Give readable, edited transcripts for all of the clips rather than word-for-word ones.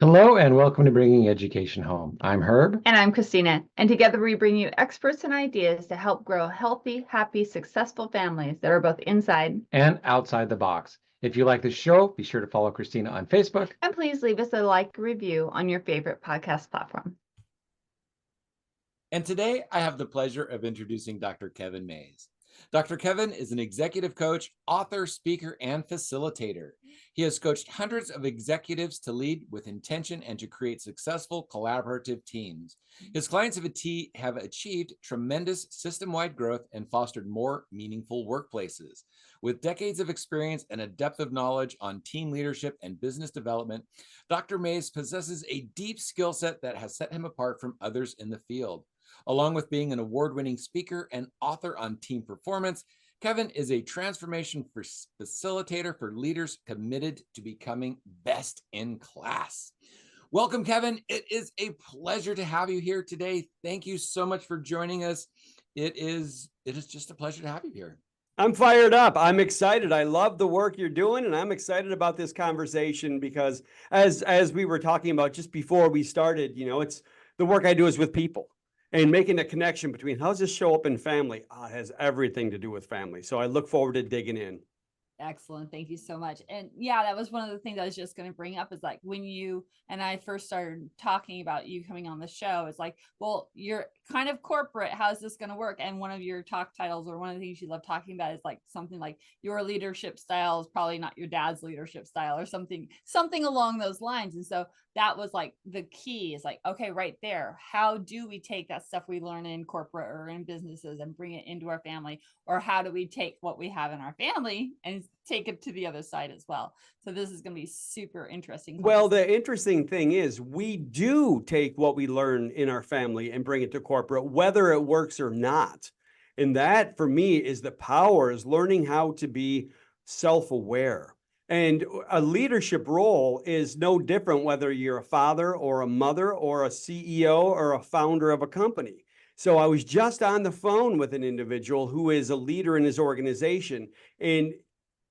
Hello and welcome to Bringing Education Home. I'm Herb. And I'm Christina. And together we bring you experts and ideas to help grow healthy, happy, successful families that are both inside and outside the box. If you like the show, be sure to follow Christina on Facebook. And please leave us a like review on your favorite podcast platform. And today I have the pleasure of introducing Dr. Kevin Mays. Dr. Kevin is an executive coach, author, speaker, and facilitator. He has coached hundreds of executives to lead with intention and to create successful collaborative teams. His clients have achieved tremendous system-wide growth and fostered more meaningful workplaces. With decades of experience and a depth of knowledge on team leadership and business development, Dr. Mays possesses a deep skill set that has set him apart from others in the field. Along with being an award-winning speaker and author on team performance, Kevin is a transformation facilitator for leaders committed to becoming best in class. Welcome, Kevin. It is a pleasure to have you here today. Thank you so much for joining us. It is just a pleasure to have you here. I'm fired up. I'm excited. I love the work you're doing, and I'm excited about this conversation because as we were talking about just before we started, it's the work I do is with people. And making a connection between how does this show up in family? It has everything to do with family. So I look forward to digging in. Excellent. Thank you so much. And yeah, that was one of the things I was just going to bring up is like when you and I first started talking about you coming on the show, it's like, well, you're kind of corporate. How's this going to work? And one of your talk titles or one of the things you love talking about is like something like your leadership style is probably not your dad's leadership style or something along those lines. And so that was like the key is like, okay, right there. How do we take that stuff we learn in corporate or in businesses and bring it into our family? Or how do we take what we have in our family and take it to the other side as well? So this is going to be super interesting. Well, the interesting thing is we do take what we learn in our family and bring it to corporate, whether it works or not. And that for me is the power, is learning how to be self-aware. And a leadership role is no different whether you're a father or a mother or a CEO or a founder of a company. So I was just on the phone with an individual who is a leader in his organization, and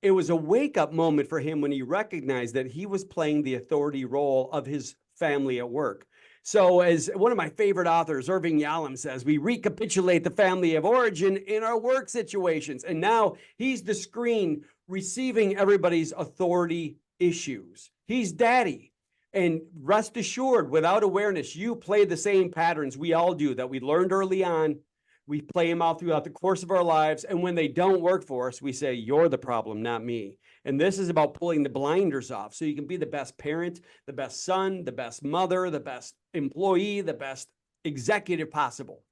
it was a wake-up moment for him when he recognized that he was playing the authority role of his family at work. So as one of my favorite authors, Irving Yalom, says, we recapitulate the family of origin in our work situations. And now he's the screen receiving everybody's authority issues. He's daddy. And rest assured, without awareness, you play the same patterns we all do that we learned early on. We play them out throughout the course of our lives. And when they don't work for us, we say, you're the problem, not me. And this is about pulling the blinders off so you can be the best parent, the best son, the best mother, the best employee, the best executive possible.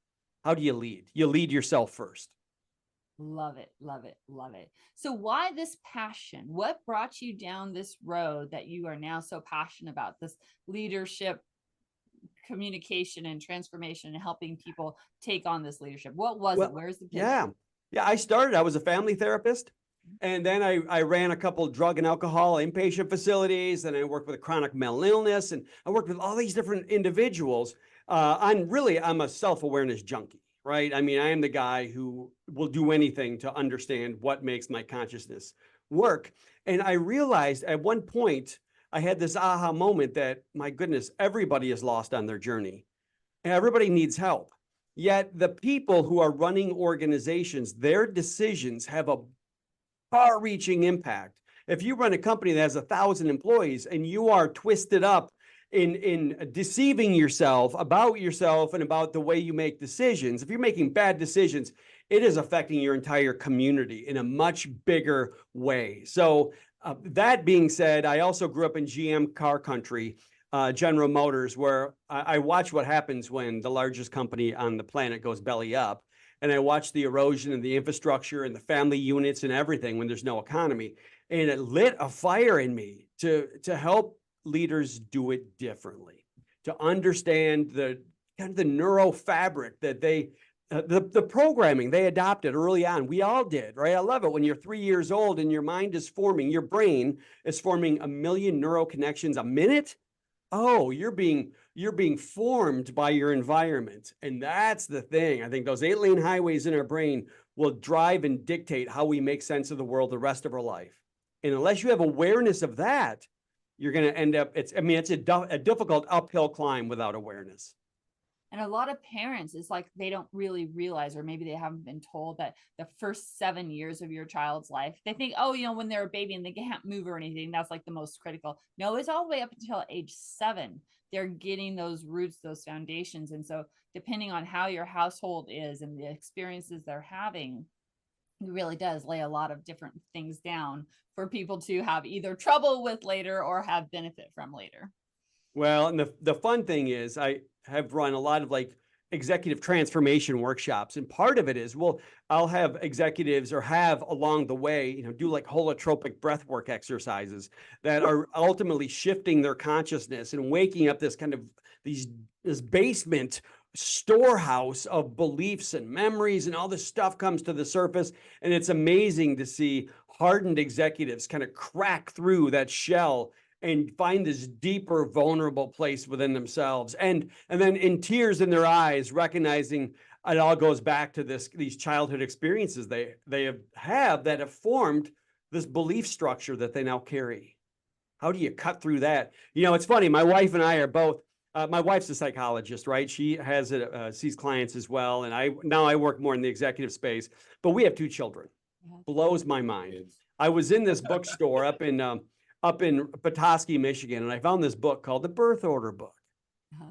How do you lead? You lead yourself first. Love it, love it, love it. So why this passion? What brought you down this road that you are now so passionate about, this leadership, communication and transformation and helping people take on this leadership? What was it? Where's the pivot? Yeah. I was a family therapist. And then I ran a couple of drug and alcohol inpatient facilities, and I worked with chronic mental illness, and I worked with all these different individuals. I'm a self-awareness junkie, right? I mean, I am the guy who will do anything to understand what makes my consciousness work. And I realized at one point, I had this aha moment that, my goodness, everybody is lost on their journey. And everybody needs help. Yet the people who are running organizations, their decisions have a far-reaching impact. If you run a company that has 1,000 employees and you are twisted up in deceiving yourself and about the way you make decisions, if you're making bad decisions, it is affecting your entire community in a much bigger way. So that being said, I also grew up in GM car country, General Motors, where I watch what happens when the largest company on the planet goes belly up. And I watched the erosion of the infrastructure and the family units and everything when there's no economy. And it lit a fire in me to help leaders do it differently, to understand the kind of the neuro fabric that the programming they adopted early on. We all did, right? I love it when you're 3 years old and your mind is forming, your brain is forming 1 million neural connections a minute. Oh, you're being formed by your environment. And that's the thing. I think those 8-lane highways in our brain will drive and dictate how we make sense of the world the rest of our life. And unless you have awareness of that, you're going to end up, it's a difficult uphill climb without awareness. And a lot of parents, it's like they don't really realize, or maybe they haven't been told that the first 7 years of your child's life, they think, oh, when they're a baby and they can't move or anything, that's like the most critical. No, it's all the way up until age 7. They're getting those roots, those foundations. And so depending on how your household is and the experiences they're having, it really does lay a lot of different things down for people to have either trouble with later or have benefit from later. Well, and the fun thing is I have run a lot of like executive transformation workshops. And part of it is, I'll have executives or have along the way, do like holotropic breath work exercises that are ultimately shifting their consciousness and waking up this kind of this basement storehouse of beliefs and memories, and all this stuff comes to the surface. And it's amazing to see hardened executives kind of crack through that shell and find this deeper, vulnerable place within themselves. And then in tears in their eyes, recognizing it all goes back to these childhood experiences they have that have formed this belief structure that they now carry. How do you cut through that? It's funny. My wife and I are both, my wife's a psychologist, right? She has sees clients as well. And I work more in the executive space, but we have 2 children. Blows my mind. I was in this bookstore up in Petoskey, Michigan, and I found this book called The Birth Order Book.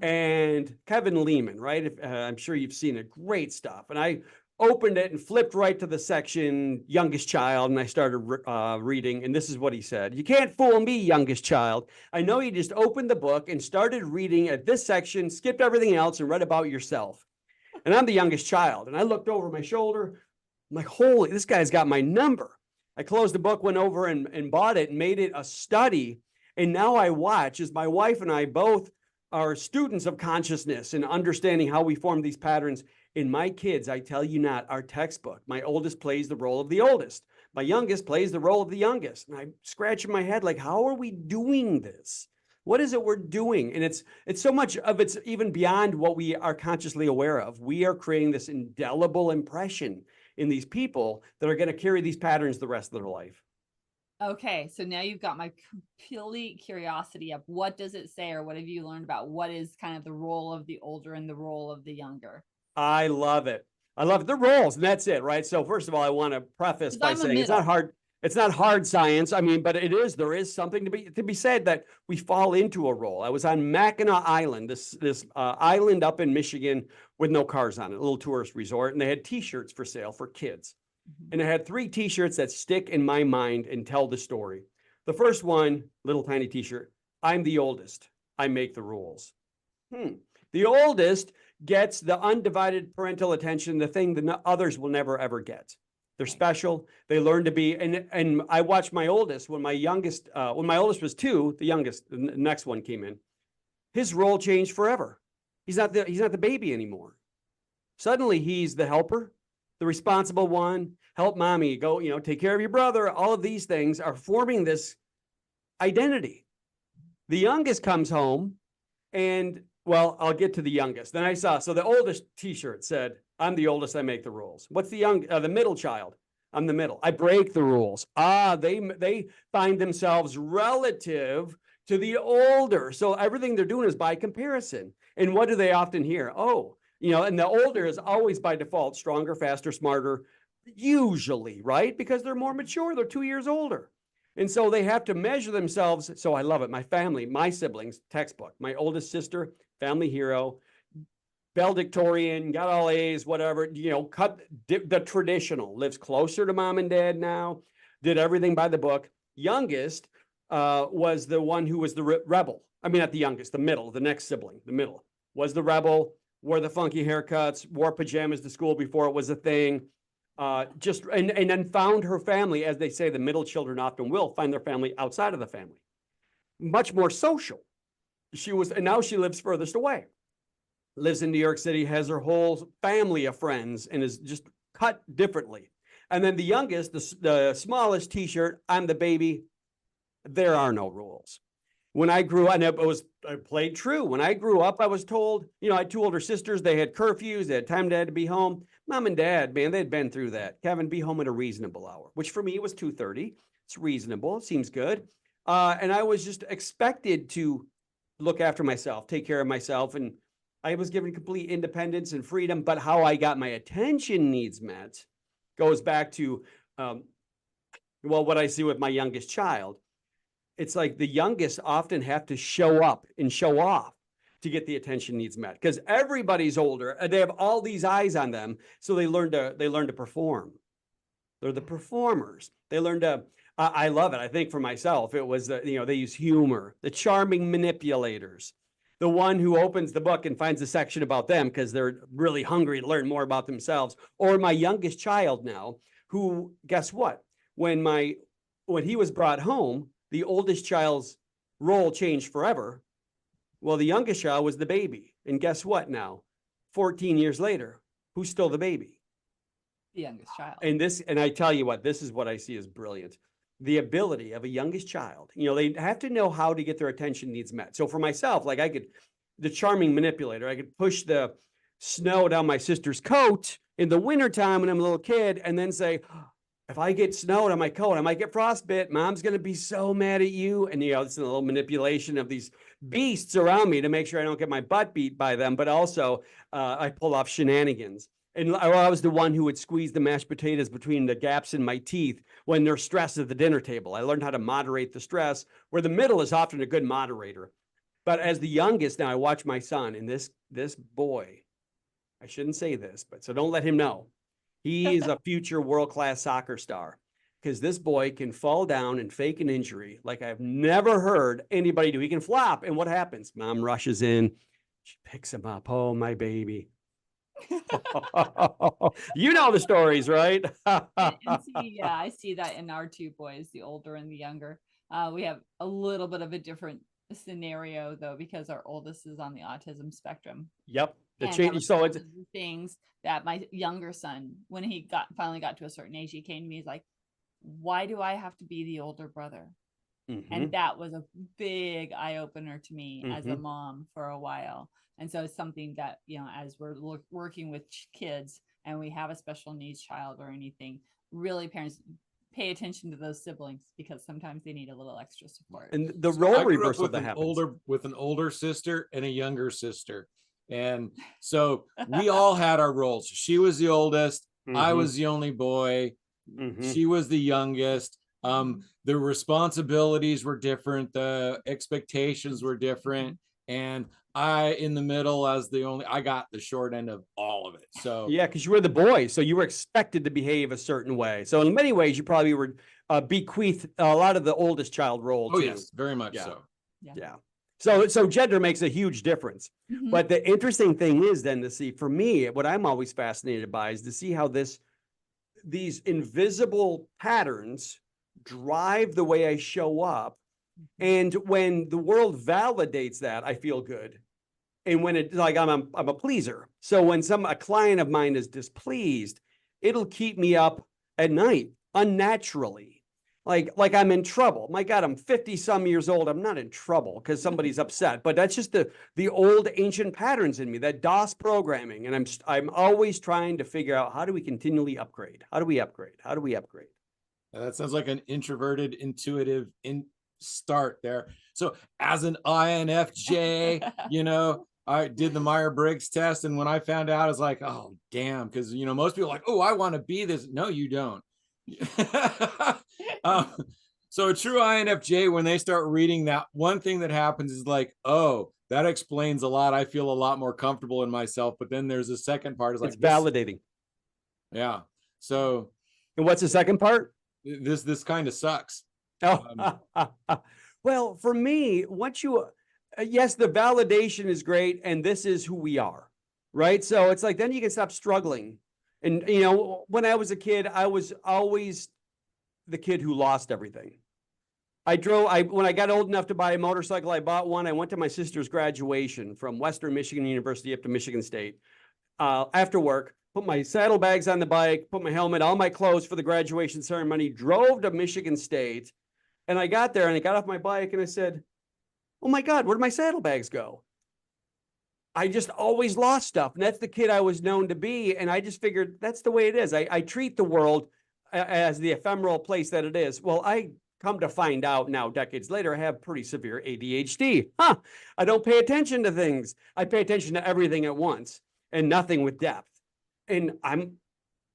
And Kevin Lehman, right? I'm sure you've seen it. Great stuff. And I opened it and flipped right to the section, youngest child, and I started reading. And this is what he said. You can't fool me, youngest child. I know you just opened the book and started reading at this section, skipped everything else, and read about yourself. And I'm the youngest child. And I looked over my shoulder. I'm like, holy, this guy's got my number. I closed the book, went over and bought it and made it a study. And now I watch as my wife and I both are students of consciousness and understanding how we form these patterns. In my kids, I tell you not, our textbook, my oldest plays the role of the oldest. My youngest plays the role of the youngest. And I'm scratching my head like, how are we doing this? What is it we're doing? And it's so much of it's even beyond what we are consciously aware of. We are creating this indelible impression in these people that are going to carry these patterns the rest of their life. Okay, so now you've got my complete curiosity up. What does it say, or what have you learned about what is kind of the role of the older and the role of the younger? I love it. I love it. The roles, and that's it, right? So first of all, I want to preface by saying it's not hard. It's not hard science. I mean, but there is something to be said that we fall into a role. I was on Mackinac Island, this island up in Michigan with no cars on it, a little tourist resort, and they had T-shirts for sale for kids. And I had 3 T-shirts that stick in my mind and tell the story. The first one, little tiny T-shirt, I'm the oldest. I make the rules. The oldest gets the undivided parental attention, the thing that others will never, ever get. They're special. They learn to be, and I watched my oldest when my oldest was 2, the next one came in. His role changed forever. He's not the baby anymore. Suddenly he's the helper, the responsible one, help mommy, go, take care of your brother. All of these things are forming this identity. The youngest comes home and, well, I'll get to the youngest. Then I saw, so the oldest T-shirt said, I'm the oldest, I make the rules. What's the middle child? I'm the middle. I break the rules. They find themselves relative to the older. So everything they're doing is by comparison. And what do they often hear? And the older is always by default stronger, faster, smarter, usually, right? Because they're more mature. They're 2 years older. And so they have to measure themselves. So I love it. My family, my siblings, textbook. My oldest sister, family hero, valedictorian, got all A's, whatever, cut the traditional, lives closer to mom and dad now, did everything by the book. Youngest was the one who was the rebel. I mean, not the youngest, the middle, the next sibling, the middle, was the rebel, wore the funky haircuts, wore pajamas to school before it was a thing, and then found her family, as they say, the middle children often will find their family outside of the family. Much more social. And now she lives furthest away. Lives in New York City, has her whole family of friends, and is just cut differently. And then the youngest, the smallest T-shirt, I'm the baby. There are no rules. When I grew up, and I played true. When I grew up, I was told, I had 2 older sisters. They had curfews. They had time to be home. Mom and dad, man, they'd been through that. Kevin, be home at a reasonable hour, which for me was 2:30. It's reasonable. It seems good. And I was just expected to look after myself, take care of myself. And I was given complete independence and freedom. But how I got my attention needs met goes back to, what I see with my youngest child. It's like the youngest often have to show up and show off to get the attention needs met, because everybody's older and they have all these eyes on them. So they learn to perform. They're the performers. They learn to, I love it. I think for myself, it was they use humor, the charming manipulators, the one who opens the book and finds a section about them because they're really hungry to learn more about themselves. Or my youngest child now, who, guess what? When he was brought home, the oldest child's role changed forever. Well, the youngest child was the baby. And guess what now? 14 years later, who's still the baby? The youngest child. And I tell you what, this is what I see as brilliant. The ability of a youngest child, they have to know how to get their attention needs met. So for myself, like the charming manipulator, I could push the snow down my sister's coat in the wintertime when I'm a little kid and then say, if I get snowed on my coat, I might get frostbite. Mom's going to be so mad at you. And, it's a little manipulation of these beasts around me to make sure I don't get my butt beat by them. But also I pull off shenanigans. And I was the one who would squeeze the mashed potatoes between the gaps in my teeth when they're stressed at the dinner table. I learned how to moderate the stress, where the middle is often a good moderator. But as the youngest, now I watch my son, and this boy, I shouldn't say this, but so don't let him know. He is a future world-class soccer star, because this boy can fall down and fake an injury like I've never heard anybody do. He can flop, and what happens? Mom rushes in, she picks him up. Oh, my baby. You know the stories, right? I see that in our two boys, the older and the younger. We have a little bit of a different scenario though, because our oldest is on the autism spectrum. Yep. The change. So it's things that my younger son, when he finally got to a certain age, he came to me. He's like, "Why do I have to be the older brother?" Mm-hmm. And that was a big eye opener to me as a mom for a while. And so it's something that, as we're working with kids and we have a special needs child or anything, really parents pay attention to those siblings, because sometimes they need a little extra support. And the role reversal that happens. With an older sister and a younger sister. And so we all had our roles. She was the oldest. I was the only boy. She was the youngest. The responsibilities were different. The expectations were different. And I, in the middle, I got the short end of all of it. So yeah, because you were the boy, so you were expected to behave a certain way. So in many ways, you probably were bequeathed a lot of the oldest child role. Oh too. Yes, very much so. Yeah. So gender makes a huge difference. But the interesting thing is then to see, for me, what I'm always fascinated by is to see how these invisible patterns drive the way I show up. And when the world validates that, I feel good. And when it's like I'm a pleaser. So when a client of mine is displeased, it'll keep me up at night unnaturally. Like I'm in trouble. My God, I'm 50 some years old. I'm not in trouble because somebody's upset, but that's just the old ancient patterns in me, that DOS programming. And I'm always trying to figure out, how do we continually upgrade? How do we upgrade? How do we upgrade? That sounds like an introverted, intuitive start there. So as an INFJ, I did the Myers-Briggs test. And when I found out, I was like, oh, damn. Because, most people are like, oh, I want to be this. No, you don't. So a true INFJ, when they start reading that, one thing that happens is like, oh, that explains a lot. I feel a lot more comfortable in myself. But then there's a second part. It's validating. Yeah. So. And what's the second part? This kind of sucks. Oh, well, for me, yes, the validation is great. And this is who we are. Right. So it's like, then you can stop struggling. And, when I was a kid, I was always the kid who lost everything. When I got old enough to buy a motorcycle, I bought one. I went to my sister's graduation from Western Michigan University up to Michigan State. After work, put my saddlebags on the bike, put my helmet, all my clothes for the graduation ceremony, drove to Michigan State. And I got there and I got off my bike and I said, oh my God, where'd my saddlebags go? I just always lost stuff. And that's the kid I was known to be. And I just figured that's the way it is. I treat the world as the ephemeral place that it is. Well, I Come to find out now, decades later, I have pretty severe ADHD. Huh. I don't pay attention to things. I pay attention to everything at once and nothing with depth. And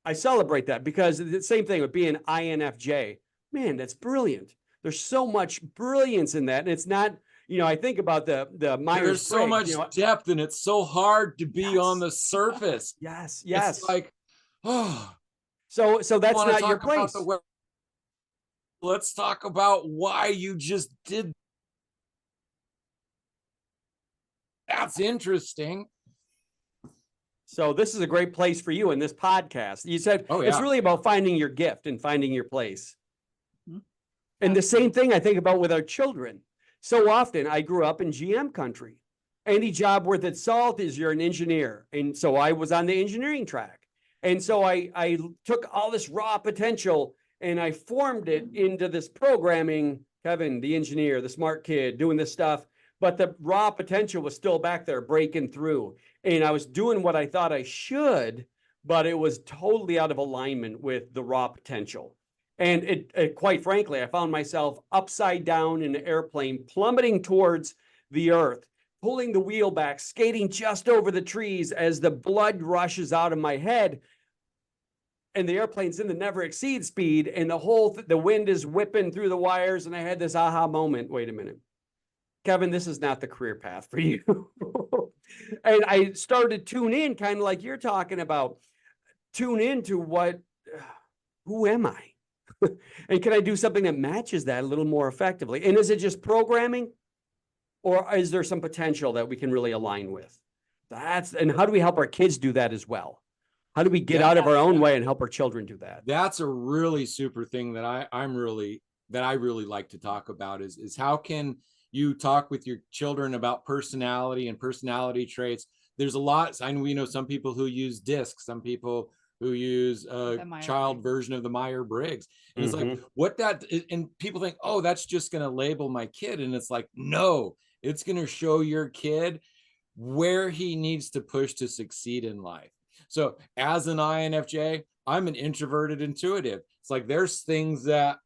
I celebrate that because the same thing with being INFJ. Man, that's brilliant. There's so much brilliance in that. And it's not, I think about the Myers-Briggs. There's so much depth, and it's so hard to be on the surface. Yes. It's like, oh. So that's not your place. Let's talk about why you just did. That's interesting. So this is a great place for you in this podcast. You said it's really about finding your gift and finding your place. And the same thing I think about with our children. So often I grew up in GM country. Any job worth its salt is you're an engineer. And so I was on the engineering track. And so I took all this raw potential and I formed it into this programming, Kevin, the engineer, the smart kid, doing this stuff. But the raw potential was still back there breaking through. And I was doing what I thought I should, but it was totally out of alignment with the raw potential. And it quite frankly, I found myself upside down in an airplane, plummeting towards the earth, pulling the wheel back, skating just over the trees as the blood rushes out of my head. And the airplane's in the never exceed speed, and the wind is whipping through the wires. And I had this aha moment. Wait a minute, Kevin, this is not the career path for you. And I started to tune in, kind of like you're talking about, tune into who am I? And can I do something that matches that a little more effectively? And is it just programming, or is there some potential that we can really align with? And how do we help our kids do that as well? How do we get out of our own way and help our children do that? That's a really super thing that I really like to talk about is how can you talk with your children about personality and personality traits? There's a lot. I know we know some people who use DISC, some people who use a child version of the Myers-Briggs. And it's like, what that is, and people think, oh, that's just going to label my kid. And it's like, no, it's going to show your kid where he needs to push to succeed in life. So as an INFJ, I'm an introverted intuitive. It's like, there's things that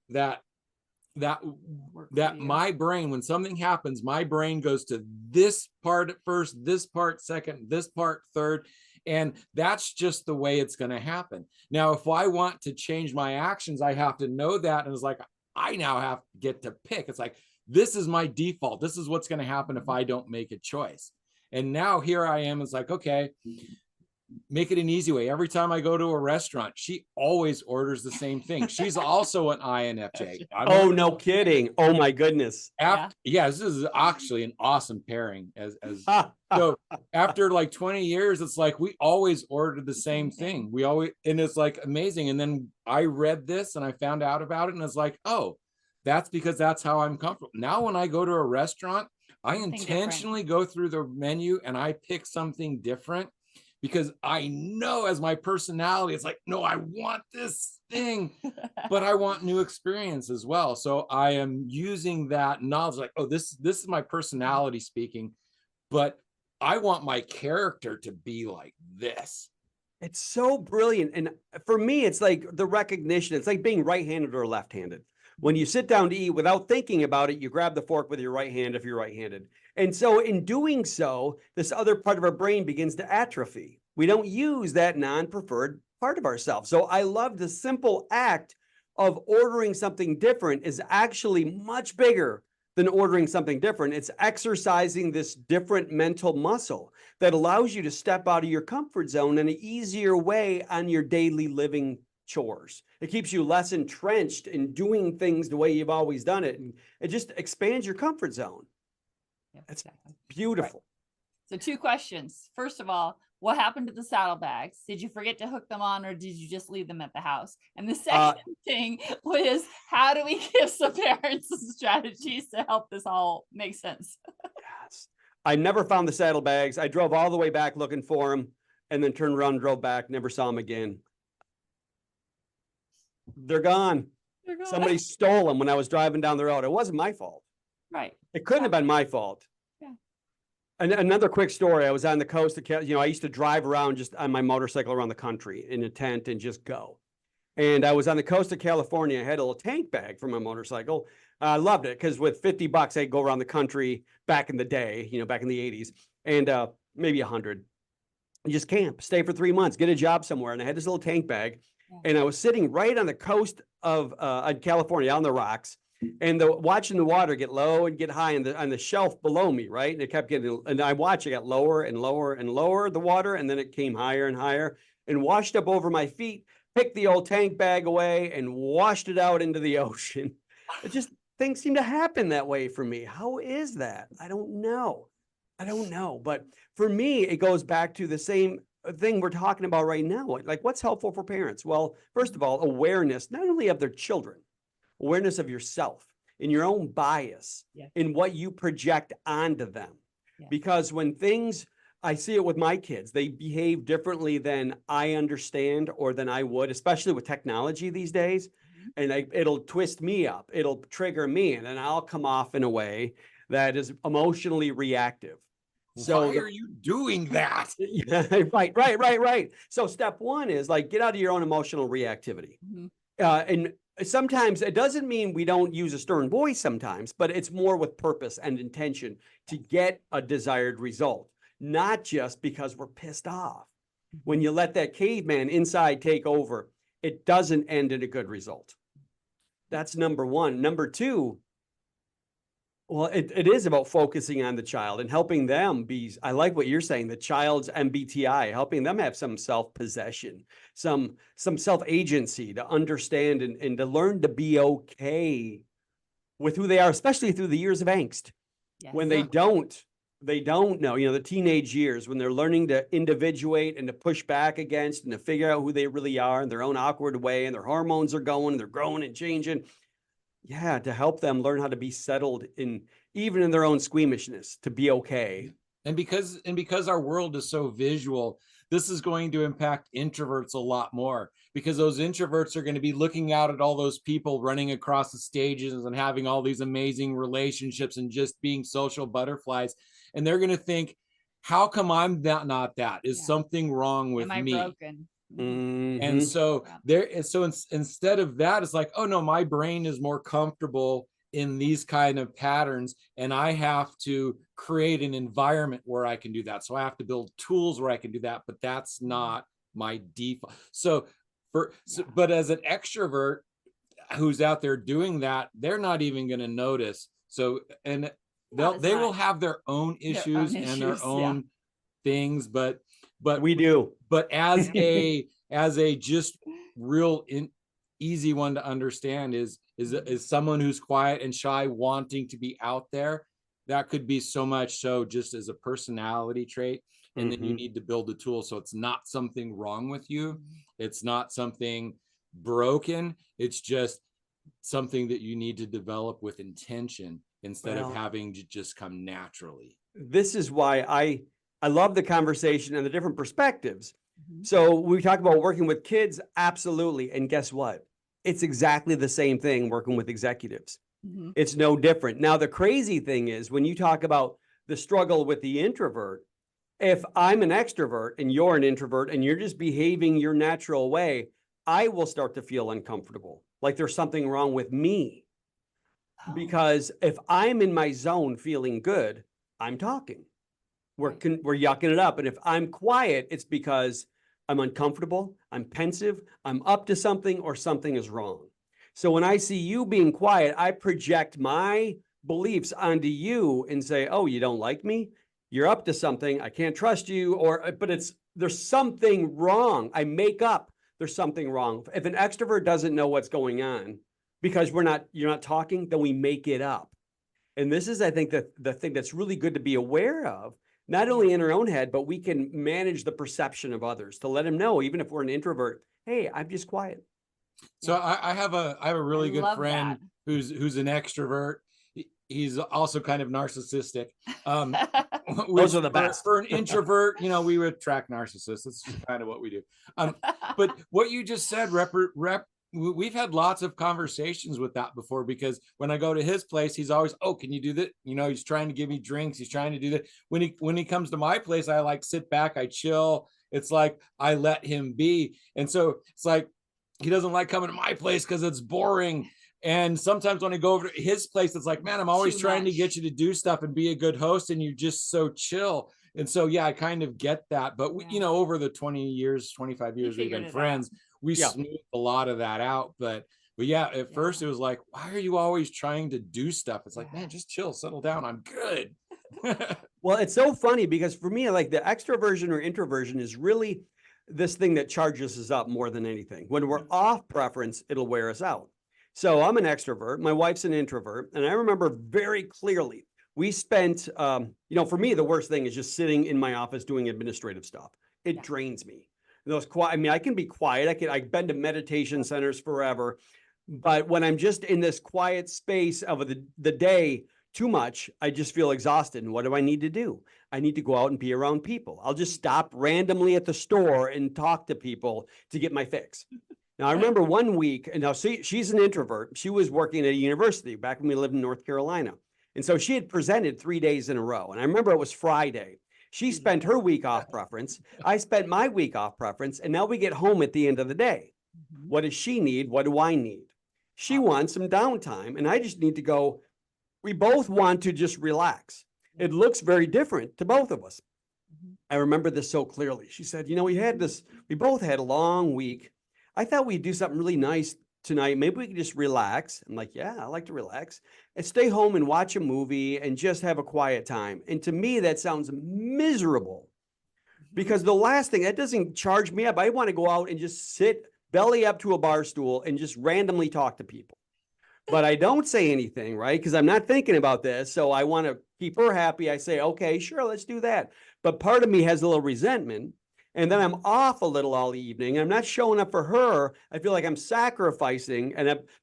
my brain, when something happens, my brain goes to this part at first, this part second, this part third. And that's just the way it's going to happen. Now, if I want to change my actions, I have to know that. And it's like, I now have to get to pick. It's like, this is my default. This is what's going to happen if I don't make a choice. And now here I am. It's like, okay, make it an easy way. Every time I go to a restaurant, she always orders the same thing. She's also an INFJ. Oh, no kidding. Oh my goodness. This is actually an awesome pairing. So after like 20 years, it's like, we always ordered the same thing. And it's like amazing. And then I read this and I found out about it. And it's like, oh, that's because that's how I'm comfortable. Now, when I go to a restaurant, I intentionally go through the menu and I pick something different. Because I know as my personality, it's like, no, I want this thing, but I want new experience as well. So I am using that knowledge, like, oh, this is my personality speaking, but I want my character to be like this. It's so brilliant. And for me, it's like the recognition. It's like being right-handed or left-handed. When you sit down to eat without thinking about it, you grab the fork with your right hand if you're right-handed. And so in doing so, this other part of our brain begins to atrophy. We don't use that non-preferred part of ourselves. So I love the simple act of ordering something different is actually much bigger than ordering something different. It's exercising this different mental muscle that allows you to step out of your comfort zone in an easier way on your daily living chores. It keeps you less entrenched in doing things the way you've always done it. And it just expands your comfort zone. That's beautiful. Right. So 2 questions. First of all, what happened to the saddlebags? Did you forget to hook them on, or did you just leave them at the house? And the second thing was, how do we give some parents some strategies to help this all make sense? Yes. I never found the saddlebags. I drove all the way back looking for them and then turned around and drove back, never saw them again. They're gone. Somebody stole them when I was driving down the road. It wasn't my fault. Right. It couldn't have been my fault. Yeah. And another quick story. I was on the coast of, I used to drive around just on my motorcycle around the country in a tent and just go. And I was on the coast of California. I had a little tank bag for my motorcycle. I loved it because with $50, I'd go around the country back in the day, back in the 80s, and maybe 100. You just camp, stay for 3 months, get a job somewhere. And I had this little tank bag, and I was sitting right on the coast of California, on the rocks, and watching the water get low and get high on the shelf below me, right? And it kept getting, and I watched it got lower and lower and lower, the water, and then it came higher and higher and washed up over my feet, picked the old tank bag away and washed it out into the ocean. It just, things seem to happen that way for me. How is that? I don't know. But for me, it goes back to the same thing we're talking about right now. Like, what's helpful for parents? Well, first of all, awareness, not only of their children, awareness of yourself and your own bias in what you project onto them. Because when things, I see it with my kids, they behave differently than I understand or than I would, especially with technology these days. And it'll twist me up. It'll trigger me. And then I'll come off in a way that is emotionally reactive. So why are you doing that? Right. So step one is like, get out of your own emotional reactivity. And sometimes it doesn't mean we don't use a stern voice sometimes, but it's more with purpose and intention to get a desired result, not just because we're pissed off. When you let that caveman inside take over, it doesn't end in a good result. That's number one. Number two, well, it is about focusing on the child and helping them be, I like what you're saying, the child's MBTI, helping them have some self-possession, some self-agency to understand and to learn to be okay with who they are, especially through the years of angst. When they don't know, the teenage years, when they're learning to individuate and to push back against and to figure out who they really are in their own awkward way, and their hormones are going, and they're growing and changing. Yeah, to help them learn how to be settled even in their own squeamishness, to be okay. And because our world is so visual, this is going to impact introverts a lot more, because those introverts are going to be looking out at all those people running across the stages and having all these amazing relationships and just being social butterflies. And they're going to think, how come I'm not that? Is something wrong with me? Am I broken? And so instead of that, it's like, oh no, my brain is more comfortable in these kind of patterns, and I have to create an environment where I can do that. So I have to build tools where I can do that, but that's not my default. But as an extrovert who's out there doing that, they're not even going to notice. So, and they will have their own issues and their own things, but we do. But as a just real easy one to understand is someone who's quiet and shy wanting to be out there. That could be so much so just as a personality trait. And then you need to build a tool so it's not something wrong with you. It's not something broken. It's just something that you need to develop with intention instead of having to just come naturally. This is why I love the conversation and the different perspectives. So we talk about working with kids, absolutely. And guess what? It's exactly the same thing working with executives. It's no different. Now, the crazy thing is when you talk about the struggle with the introvert, if I'm an extrovert and you're an introvert and you're just behaving your natural way, I will start to feel uncomfortable, like there's something wrong with me. Because if I'm in my zone feeling good, I'm talking. We're yucking it up. And if I'm quiet, it's because I'm uncomfortable, I'm pensive, I'm up to something, or something is wrong. So when I see you being quiet, I project my beliefs onto you and say, oh, you don't like me? You're up to something. I can't trust you. But there's something wrong. I make up there's something wrong. If an extrovert doesn't know what's going on because you're not talking, then we make it up. And this is, I think, the thing that's really good to be aware of, not only in our own head, but we can manage the perception of others to let them know, even if we're an introvert, hey, I'm just quiet. So I have a really good friend who's an extrovert. He's also kind of narcissistic. Those are the best. For an introvert, we would attract narcissists. That's kind of what we do. But what you just said, we've had lots of conversations with that before, because when I go to his place, he's always, oh, can you do that? He's trying to give me drinks. He's trying to do that. When he comes to my place, I sit back, I chill. It's like I let him be. And so it's like, he doesn't like coming to my place because it's boring. And sometimes when I go over to his place, it's like, man, I'm always Too trying to much. get you to do stuff and be a good host, and you're just so chill. And so, yeah, I kind of get that. But, Yeah. you know, over the 20 years, 25 years we've figured been it friends, we Yeah. smoothed a lot of that out. But yeah, at first Yeah. it was like, why are you always trying to do stuff? It's like, Yeah. man, just chill, settle down. I'm good. Well, it's so funny because for me, like the extroversion or introversion is really this thing that charges us up more than anything. When we're off preference, it'll wear us out. So I'm an extrovert. My wife's an introvert. And I remember very clearly, we spent, for me, the worst thing is just sitting in my office doing administrative stuff. It Yeah. drains me. Those quiet, I mean, I can be quiet. I've been to meditation centers forever. But when I'm just in this quiet space of the day, too much, I just feel exhausted. And what do I need to do? I need to go out and be around people. I'll just stop randomly at the store and talk to people to get my fix. Now, I remember one week, and now she's an introvert. She was working at a university back when we lived in North Carolina. And so she had presented 3 days in a row. And I remember it was Friday. She spent her week off preference. I spent my week off preference. And now we get home at the end of the day. Mhm. What does she need? What do I need? She wants some downtime. And I just need to go. We both want to just relax. It looks very different to both of us. Mhm. I remember this so clearly. She said, we both had a long week. I thought we'd do something really nice tonight. Maybe we could just relax. I'm like, yeah, I like to relax and stay home and watch a movie and just have a quiet time. And to me, that sounds miserable because the last thing, that doesn't charge me up. I want to go out and just sit belly up to a bar stool and just randomly talk to people. But I don't say anything, right? Because I'm not thinking about this. So I want to keep her happy. I say, okay, sure, let's do that. But part of me has a little resentment. And then I'm off a little all evening. I'm not showing up for her. I feel like I'm sacrificing.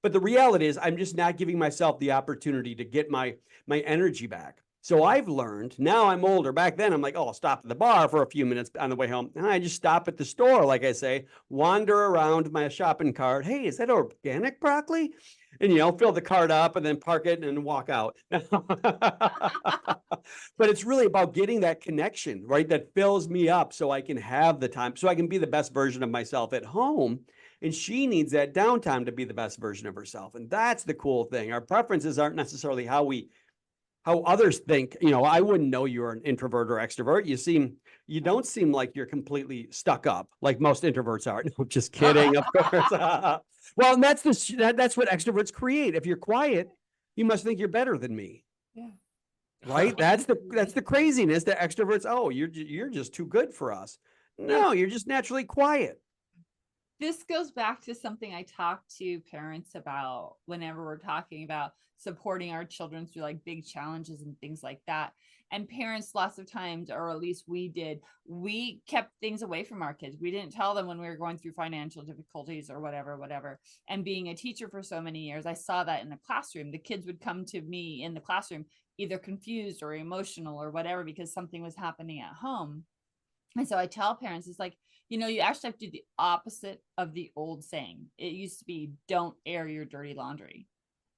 But the reality is I'm just not giving myself the opportunity to get my energy back. So I've learned, now I'm older. Back then, I'm like, oh, I'll stop at the bar for a few minutes on the way home. And I just stop at the store, like I say, wander around my shopping cart. Hey, is that organic broccoli? And, fill the cart up and then park it and walk out. But it's really about getting that connection, right? That fills me up so I can have the time, so I can be the best version of myself at home. And she needs that downtime to be the best version of herself. And that's the cool thing. Our preferences aren't necessarily how others think. I wouldn't know you're an introvert or extrovert. You don't seem like you're completely stuck up like most introverts are. No, just kidding, of course. Well, and that's what extroverts create. If you're quiet, you must think you're better than me. Yeah. Right? That's the craziness that extroverts, oh, you're just too good for us. No, you're just naturally quiet. This goes back to something I talk to parents about whenever we're talking about supporting our children through like big challenges and things like that. And parents, lots of times, or at least we kept things away from our kids. We didn't tell them when we were going through financial difficulties or whatever. And being a teacher for so many years, I saw that in the classroom. The kids would come to me in the classroom, either confused or emotional or whatever, because something was happening at home. And so I tell parents, it's like, you actually have to do the opposite of the old saying. It used to be, don't air your dirty laundry.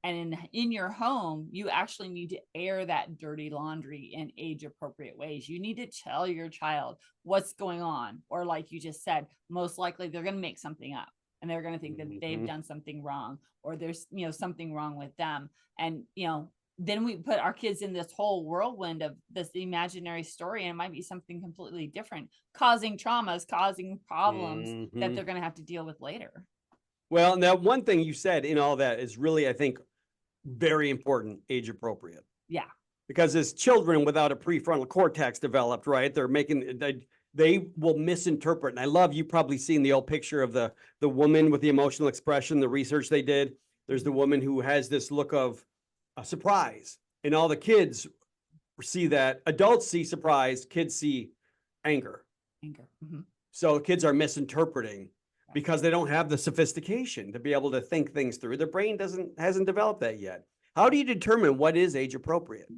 And in your home, you actually need to air that dirty laundry in age appropriate ways. You need to tell your child what's going on. Or like you just said, most likely they're going to make something up and they're going to think that they've done something wrong, or there's, something wrong with them. And, then we put our kids in this whole whirlwind of this imaginary story, and it might be something completely different, causing traumas, causing problems that they're going to have to deal with later. Well, now one thing you said in all that is really, I think, very important, age appropriate. Yeah. Because as children without a prefrontal cortex developed, right, they will misinterpret. And I love, you probably seen the old picture of the woman with the emotional expression, the research they did. There's the woman who has this look of a surprise, and all the kids see that. Adults see surprise, kids see anger. Mm-hmm. So kids are misinterpreting because they don't have the sophistication to be able to think things through. Their brain hasn't developed that yet. How do you determine what is age appropriate?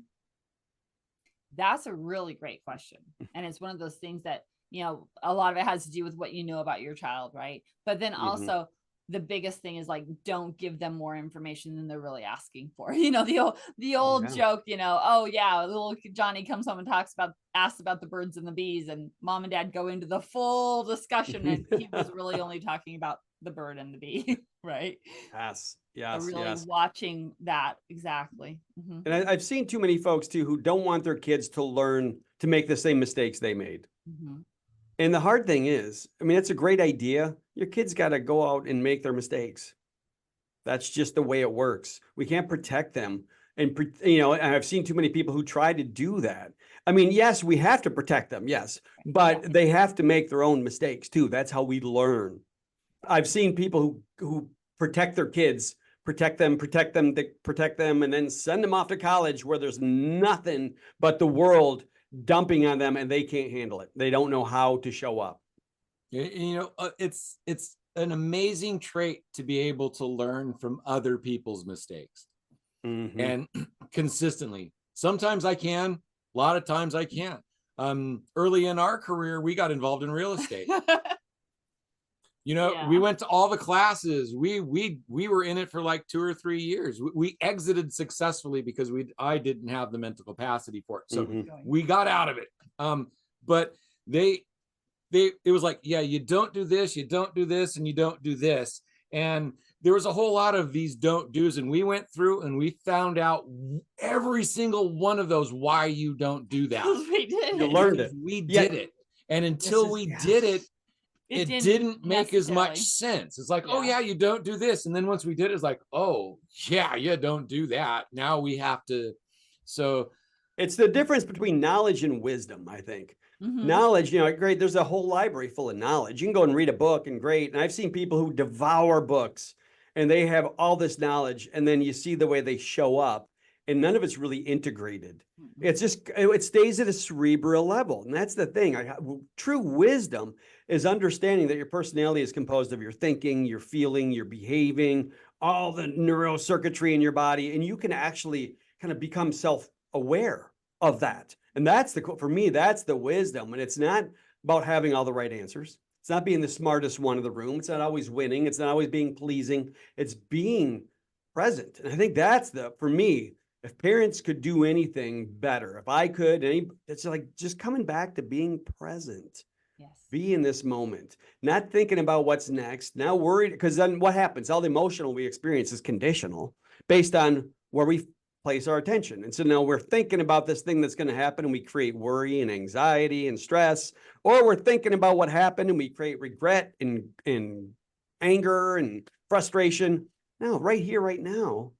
That's a really great question. And it's one of those things that, a lot of it has to do with what you know about your child, right? But then also the biggest thing is like, don't give them more information than they're really asking for. The old joke, oh yeah, little Johnny comes home and asks about the birds and the bees, and mom and dad go into the full discussion, and he was really only talking about the bird and the bee, right? Yes, So yes, really yes. watching that exactly. Mhm. And I've seen too many folks too who don't want their kids to learn to make the same mistakes they made. Mhm. And the hard thing is, I mean, it's a great idea. Your kids got to go out and make their mistakes. That's just the way it works. We can't protect them. And, you know, I've seen too many people who try to do that. I mean, yes, we have to protect them. Yes. But Yeah. they have to make their own mistakes too. That's how we learn. I've seen people who protect their kids, protect them, and then send them off to college where there's nothing but the world dumping on them and they can't handle it. They don't know how to show up. You know, it's an amazing trait to be able to learn from other people's mistakes Mhm. and consistently. Sometimes I can, a lot of times I can't. Early in our career, we got involved in real estate. You know, Yeah. we went to all the classes. We were in it for like 2 or 3 years. We exited successfully because I didn't have the mental capacity for it. So Mhm. we got out of it. But it was like, yeah, you don't do this, you don't do this, and you don't do this. And there was a whole lot of these don't do's, and we went through and we found out every single one of those why you don't do that. We did. You learned Because it. we Yeah. did it. And until we Yes. did it, it didn't didn't make as much necessarily. sense. It's like, oh Yeah. yeah, you don't do this. And then once we did it, it's like, oh yeah, you don't do that. Now we have to. So It's the difference between knowledge and wisdom, I think. Mhm. Knowledge, you know, great. There's a whole library full of knowledge. You can go and read a book and great. And I've seen people who devour books and they have all this knowledge. And then you see the way they show up and none of it's really integrated. Mhm. It's just, it stays at a cerebral level. And that's the thing. True wisdom is understanding that your personality is composed of your thinking, your feeling, your behaving, all the neurocircuitry in your body. And you can actually kind of become self-aware of that. And that's for me, that's the wisdom. And it's not about having all the right answers. It's not being the smartest one in the room. It's not always winning. It's not always being pleasing. It's being present. And I think that's for me, if parents could do anything better, if I could, it's like just coming back to being present. Yes. Be in this moment, not thinking about what's next, now worried, because then what happens? All the emotional we experience is conditional based on where we place our attention. And so now we're thinking about this thing that's going to happen and we create worry and anxiety and stress, or we're thinking about what happened and we create regret and anger and frustration. No, right here, right now,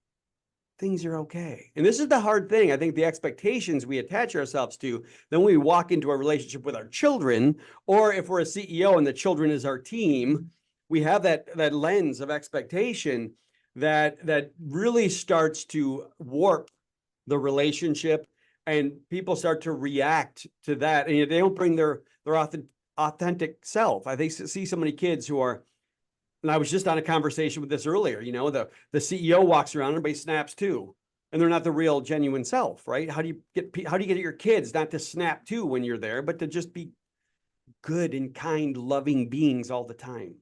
things are okay. And this is the hard thing. I think the expectations we attach ourselves to, then we walk into a relationship with our children, or if we're a CEO and the children is our team, we have that lens of expectation that really starts to warp the relationship, and people start to react to that, and they don't bring their authentic self. I think see so many kids who are, and I was just on a conversation with this earlier, you know, the CEO walks around, everybody snaps too, and they're not the real genuine self, right? How do you get your kids not to snap too when you're there, but to just be good and kind, loving beings all the time,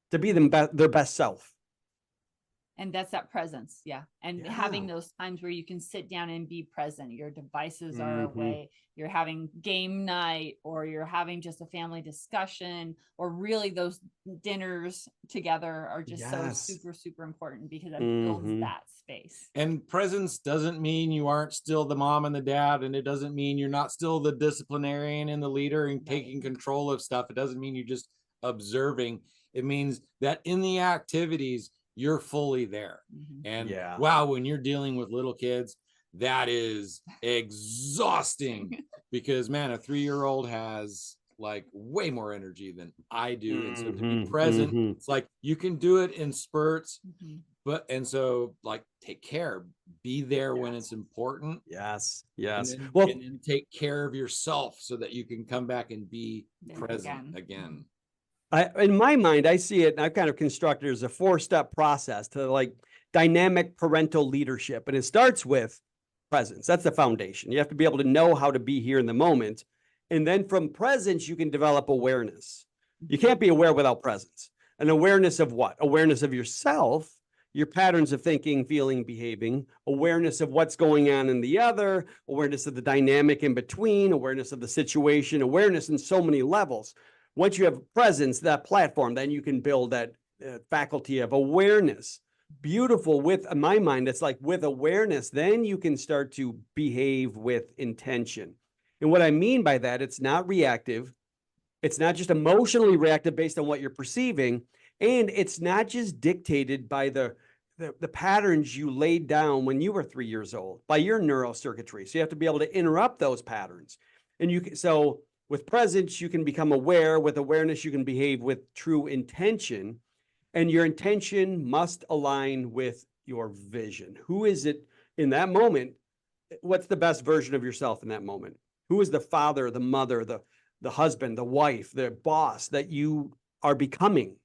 to be their best self? And that's that presence. Yeah. And Yeah. having those times where you can sit down and be present. Your devices are Mhm. away. You're having game night, or you're having just a family discussion, or really those dinners together are just Yes. so super, super important because that builds Mhm. that space. and presence doesn't mean you aren't still the mom and the dad, and it doesn't mean you're not still the disciplinarian and the leader and taking control of stuff. It doesn't mean you're just observing. It means that in the activities you're fully there. Mhm. And Yeah. wow, when you're dealing with little kids, that is exhausting because man, a 3-year-old has like way more energy than I do. And so to be Mhm. present, Mhm. it's like you can do it in spurts, Mhm. and so like take care, be there when it's important. Yes. Yes. And Well, then take care of yourself so that you can come back and be Then present again. again. in my mind, I see it, and I've kind of constructed it as a 4-step process to like dynamic parental leadership. And it starts with presence. That's the foundation. You have to be able to know how to be here in the moment. And then from presence, you can develop awareness. You can't be aware without presence. An awareness of what? Awareness of yourself, your patterns of thinking, feeling, behaving, awareness of what's going on in the other, awareness of the dynamic in between, awareness of the situation, awareness in so many levels. Once you have presence, that platform, then you can build that faculty of awareness. Beautiful. With, in my mind, it's like with awareness, then you can start to behave with intention. And what I mean by that, it's not reactive. It's not just emotionally reactive based on what you're perceiving. And it's not just dictated by the patterns you laid down when you were 3 years old, by your neurocircuitry. So you have to be able to interrupt those patterns. And you can, so with presence, you can become aware. With awareness, you can behave with true intention. And your intention must align with your vision. Who is it in that moment? What's the best version of yourself in that moment? Who is the father, the mother, the husband, the wife, the boss that you are becoming?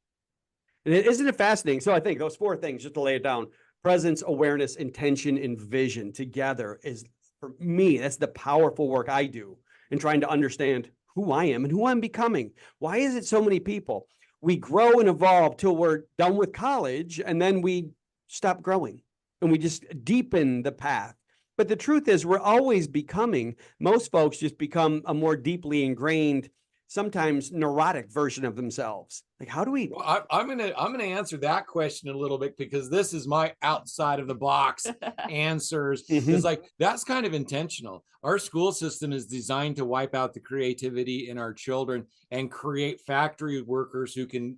And isn't it fascinating? So I think those 4 things, just to lay it down: presence, awareness, intention, and vision together is, for me, that's the powerful work I do in trying to understand who I am and who I'm becoming. Why is it so many people? We grow and evolve till we're done with college, and then we stop growing and we just deepen the path. But the truth is, we're always becoming. Most folks just become a more deeply ingrained, sometimes neurotic version of themselves. Like, how do we? Well, I'm gonna answer that question a little bit, because this is my outside of the box answers. It's like, that's kind of intentional. Our school system is designed to wipe out the creativity in our children and create factory workers who can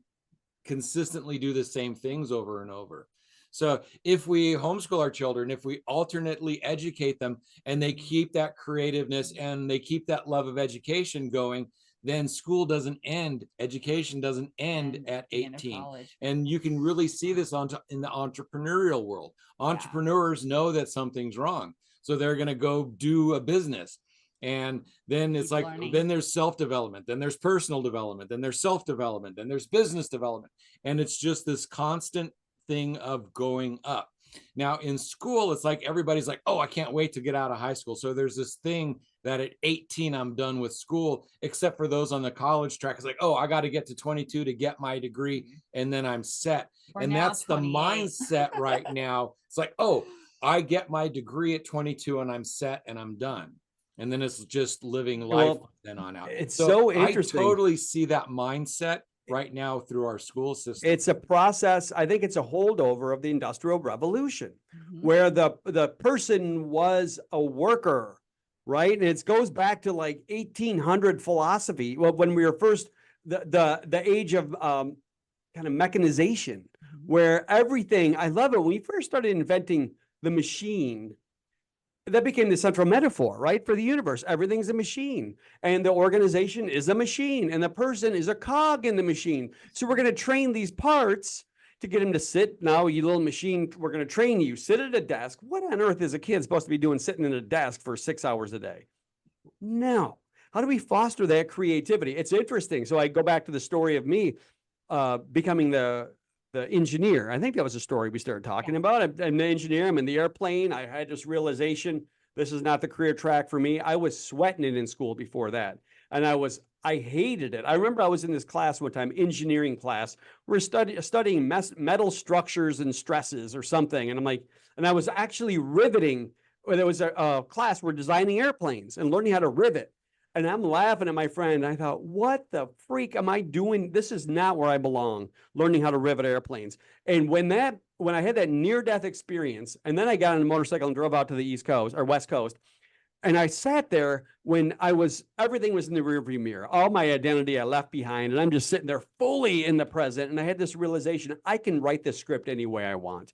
consistently do the same things over and over. So if we homeschool our children, if we alternately educate them, and they keep that creativeness and they keep that love of education going, then school doesn't end, education doesn't end at 18. And you can really see this in the entrepreneurial world. Entrepreneurs know that something's wrong, so they're going to go do a business. And then it's like, then there's self-development, then there's personal development, then there's self-development, then there's business development. And it's just this constant thing of going up. Now in school, it's like everybody's like, oh, I can't wait to get out of high school. So there's this thing that at 18, I'm done with school, except for those on the college track. It's like, oh, I got to get to 22 to get my degree, and then I'm set. And that's 28. The mindset right now. It's like, oh, I get my degree at 22 and I'm set and I'm done. And then it's just living life then on out. It's so interesting. I totally see that mindset right now through our school system. It's a process. I think it's a holdover of the Industrial Revolution, where the person was a worker, right? And it goes back to like 1800 philosophy. Well, when we were first, the age of kind of mechanization, where everything, I love it. When we first started inventing the machine, that became the central metaphor, right? For the universe, everything's a machine, and the organization is a machine, and the person is a cog in the machine. So we're going to train these parts to get him to sit. Now, you little machine, we're going to train you. Sit at a desk. What on earth is a kid supposed to be doing sitting at a desk for 6 hours a day? No. How do we foster that creativity? It's interesting. So I go back to the story of me becoming the engineer. I think that was a story we started talking about. I'm the engineer. I'm in the airplane. I had this realization, this is not the career track for me. I was sweating it in school before that. And I hated it. I remember I was in this class one time, engineering class. We're studying metal structures and stresses or something. And I'm like, and I was actually riveting, or there was a class, we're designing airplanes and learning how to rivet. And I'm laughing at my friend. I thought, what the freak am I doing? This is not where I belong, learning how to rivet airplanes. And when I had that near-death experience, and then I got on a motorcycle and drove out to the East Coast or West Coast, and I sat there when everything was in the rearview mirror. All my identity I left behind, and I'm just sitting there fully in the present. And I had this realization, I can write this script any way I want.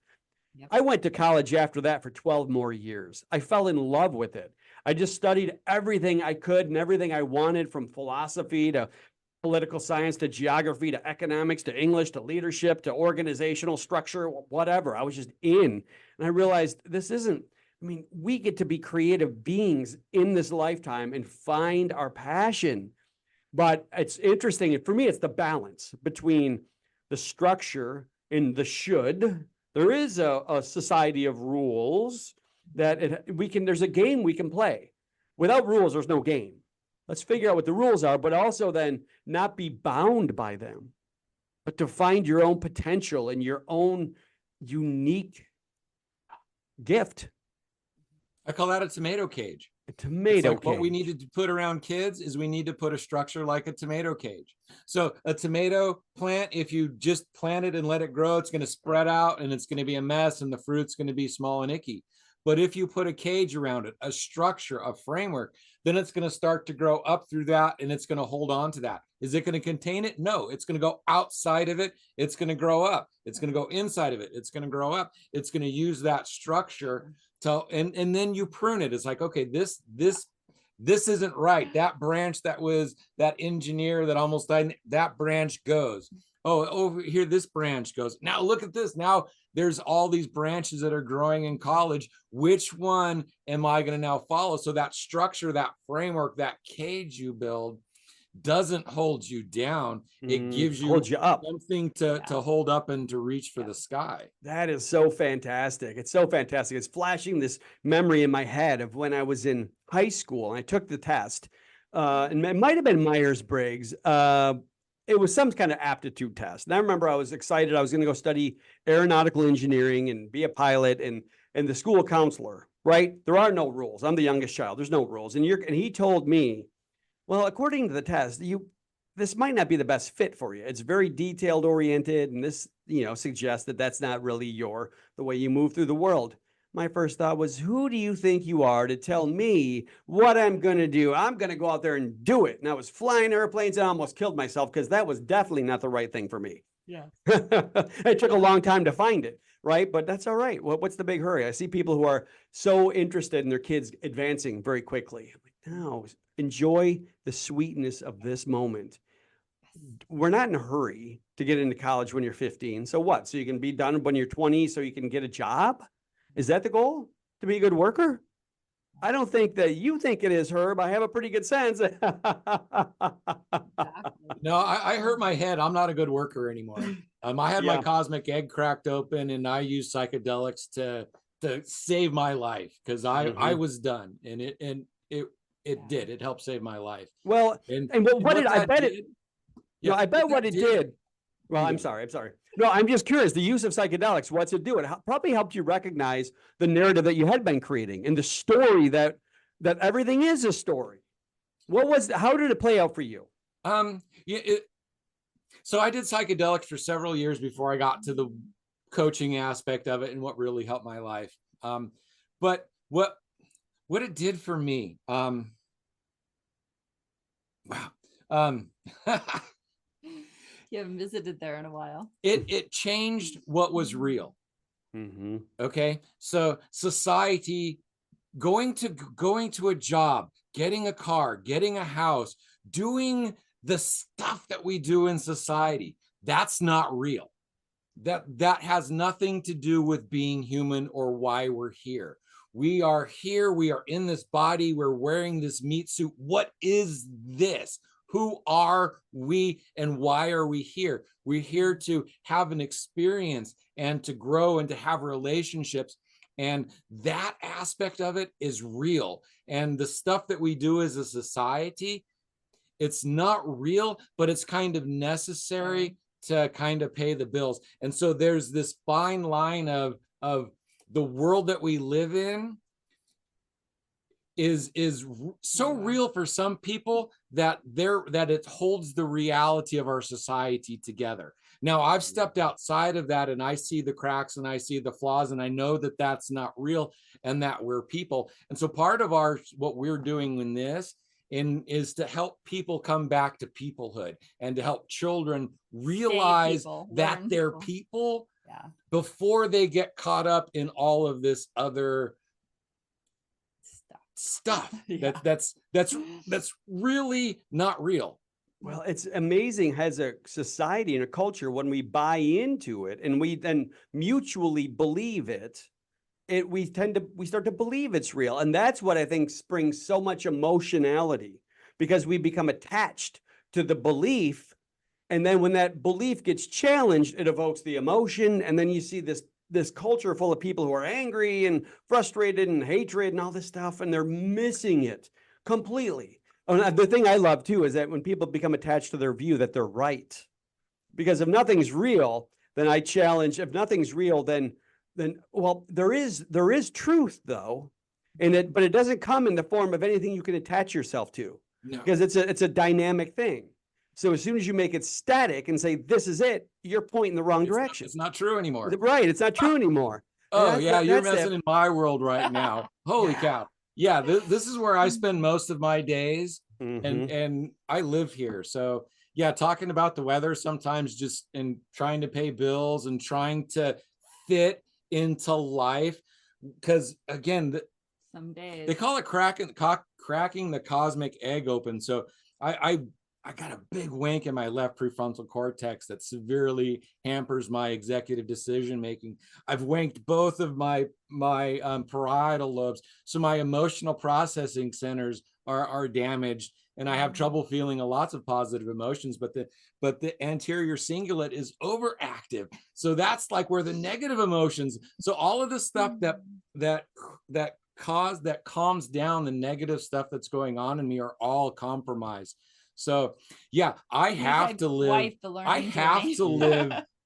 Yep. I went to college after that for 12 more years. I fell in love with it. I just studied everything I could and everything I wanted, from philosophy to political science to geography to economics to English to leadership to organizational structure, whatever. I was just in. And I realized we get to be creative beings in this lifetime and find our passion. But it's interesting. For me, it's the balance between the structure and the should. There is a society of rules that there's a game we can play. Without rules, there's no game. Let's figure out what the rules are, but also then not be bound by them, but to find your own potential and your own unique gift. I call that a tomato cage. A It's tomato like what we cage. needed to put around kids is we need to put a structure like a tomato cage. So a tomato plant, if you just plant it and let it grow, it's going to spread out and it's going to be a mess and the fruit's going to be small and icky. But if you put a cage around it, a structure, a framework, then it's going to start to grow up through that and it's going to hold on to that. Is it going to contain it? No, it's going to go outside of it. It's going to grow up. It's going to go inside of it. It's going to grow up. It's going to use that structure to, and then you prune it. It's like, okay, this isn't right. That branch that was that engineer that almost died, that branch goes. Oh, over here, this branch goes. Now look at this. Now there's all these branches that are growing in college. Which one am I going to now follow? So that structure, that framework, that cage you build doesn't hold you down. It gives you holds you up. something to hold up and to reach for the sky. That is so fantastic. It's so fantastic. It's flashing this memory in my head of when I was in high school and I took the test. And it might have been Myers-Briggs. It was some kind of aptitude test. And I remember I was excited. I was going to go study aeronautical engineering and be a pilot and the school counselor, right? There are no rules. I'm the youngest child. There's no rules. And he told me, well, according to the test, this might not be the best fit for you. It's very detailed oriented. And this, suggests that that's not really the way you move through the world. My first thought was, who do you think you are to tell me what I'm going to do? I'm going to go out there and do it. And I was flying airplanes and I almost killed myself because that was definitely not the right thing for me. Yeah. It took a long time to find it, right? But that's all right. What's the big hurry? I see people who are so interested in their kids advancing very quickly. I'm like, no, enjoy the sweetness of this moment. We're not in a hurry to get into college when you're 15. So what? So you can be done when you're 20 so you can get a job? Is that the goal? To be a good worker? I don't think that you think it is, Herb. I have a pretty good sense. No, I hurt my head. I'm not a good worker anymore. I had my cosmic egg cracked open and I used psychedelics to save my life because I was done and it did. It helped save my life. Well, what did I bet it? Yeah, I bet what it did. Well, Yeah. I'm sorry. No, I'm just curious. The use of psychedelics, what's it do? It probably helped you recognize the narrative that you had been creating and the story that everything is a story. How did it play out for you? So I did psychedelics for several years before I got to the coaching aspect of it and what really helped my life. But what it did for me, wow. You haven't visited there in a while. It changed what was real. Mm-hmm. Okay. So society, going to a job, getting a car, getting a house, doing the stuff that we do in society, that's not real. That has nothing to do with being human or why we're here. We are here. We are in this body. We're wearing this meat suit. What is this? Who are we and why are we here? We're here to have an experience and to grow and to have relationships. And that aspect of it is real. And the stuff that we do as a society, it's not real, but it's kind of necessary to kind of pay the bills. And so there's this fine line of the world that we live in is so real for some people that it holds the reality of our society together. Now, I've stepped outside of that and I see the cracks and I see the flaws and I know that that's not real and that we're people. And so part of what we're doing in this is to help people come back to peoplehood and to help children realize that they're people before they get caught up in all of this other stuff that's really not real. Well, it's amazing as a society and a culture when we buy into it and we then mutually believe it, we start to believe it's real. And that's what I think brings so much emotionality, because we become attached to the belief. And then when that belief gets challenged, it evokes the emotion. And then you see this culture full of people who are angry and frustrated and hatred and all this stuff, and they're missing it completely. And the thing I love too is that when people become attached to their view that they're right, because if nothing's real, then I challenge. If nothing's real, then well, there is truth though, but it doesn't come in the form of anything you can attach yourself to, No. because it's a dynamic thing. So as soon as you make it static and say, this is it, you're pointing the wrong direction. It's not true anymore. Right. It's not true anymore. Oh yeah, you're that's messing in my world right now. Holy Yeah. cow. Yeah, this is where I spend most of my days, Mhm. and I live here. So yeah, talking about the weather sometimes, just and trying to pay bills and trying to fit into life, because again, Some days. they call it cracking the cosmic egg open. So I got a big wank in my left prefrontal cortex that severely hampers my executive decision making. I've wanked both of my parietal lobes, so my emotional processing centers are damaged, and I have trouble feeling lots of positive emotions. But the anterior cingulate is overactive, so that's like where the negative emotions. So all of the stuff that calms down the negative stuff that's going on in me are all compromised. So yeah, I have to live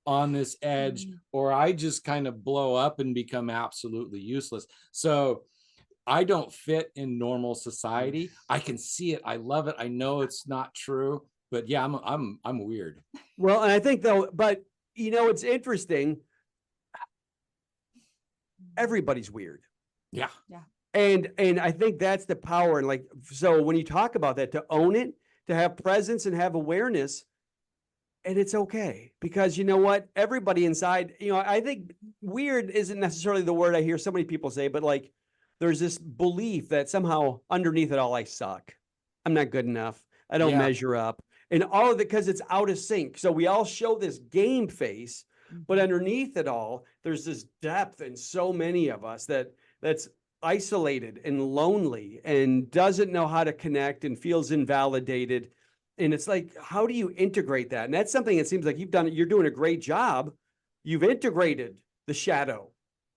on this edge, or I just kind of blow up and become absolutely useless. So I don't fit in normal society. I can see it. I love it. I know it's not true, but yeah, I'm weird. Well, and I think though, but it's interesting. Everybody's weird. Yeah. And I think that's the power. And so when you talk about that, to own it, to have presence and have awareness, and it's okay, because you know what? Everybody inside, I think weird isn't necessarily the word I hear so many people say, but there's this belief that somehow underneath it all, I suck. I'm not good enough. I don't measure up. And all of it because it's out of sync. So we all show this game face, but underneath it all, there's this depth in so many of us that's isolated and lonely and doesn't know how to connect and feels invalidated. And it's like, how do you integrate that? And that's something it seems like you're doing a great job. You've integrated the shadow